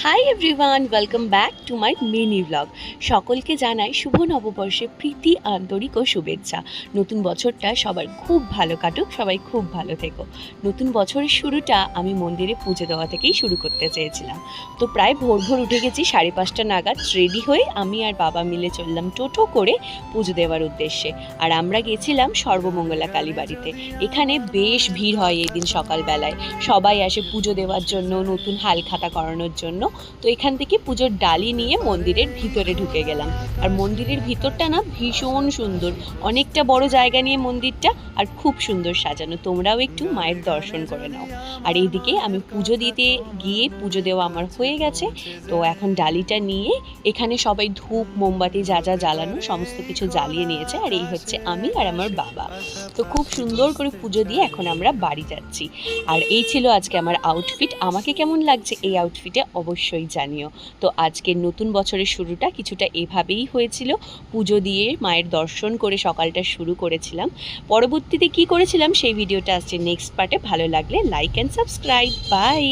Hi everyone, welcome back to my mini blog. সকলকে জানাই শুভ নববর্ষে প্রীতি, আন্তরিক ও শুভেচ্ছা। নতুন বছরটা সবার খুব ভালো কাটুক, সবাই খুব ভালো থেকো। নতুন বছরের শুরুটা আমি মন্দিরে পুজো দেওয়া থেকেই শুরু করতে চেয়েছিলাম। তো প্রায় ভোর ভোর উঠে গেছি, 5:30 নাগাদ রেডি হয়ে আমি আর বাবা মিলে চললাম টোটো করে পুজো দেওয়ার উদ্দেশ্যে। আর আমরা গেছিলাম সর্বমঙ্গলা কালীবাড়িতে। এখানে বেশ ভিড় হয় এই দিন সকালবেলায়, সবাই আসে পুজো দেওয়ার জন্য, নতুন হালখাতা করানোর জন্য। তো এখান থেকে পুজোর ডালি নিয়ে মন্দিরের ভিতরে ঢুকে গেলাম। আর মন্দিরের ভিতরটা না ভীষণ সুন্দর, অনেকটা বড় জায়গা নিয়ে মন্দিরটা, আর খুব সুন্দর সাজানো। তোমরাও একটু মায়ের দর্শন করে নাও। আর এইদিকে আমি পুজো দিতে গিয়ে পুজো দেওয়া আমার হয়ে গেছে। তো এখন ডালিটা নিয়ে এখানে সবাই ধূপ মোমবাতি যা যা জ্বালানো সমস্ত কিছু জ্বালিয়ে নিয়েছে। আর এই হচ্ছে আমি আর আমার বাবা। তো খুব সুন্দর করে পুজো দিয়ে এখন আমরা বাড়ি যাচ্ছি। আর এই ছিল আজকে আমার আউটফিট। আমাকে কেমন লাগছে এই আউটফিটে অবশ্যই জানিও। তো আজকের নতুন বছরের শুরুটা কিছুটা এভাবেই হয়েছিল। পুজো দিয়ে মায়ের দর্শন করে সকালটা শুরু করেছিলাম। পরবর্তীতে কি করেছিলাম সেই ভিডিওটা আসছে নেক্সট পার্টে। ভালো লাগলে লাইক অ্যান্ড সাবস্ক্রাইব। বাই।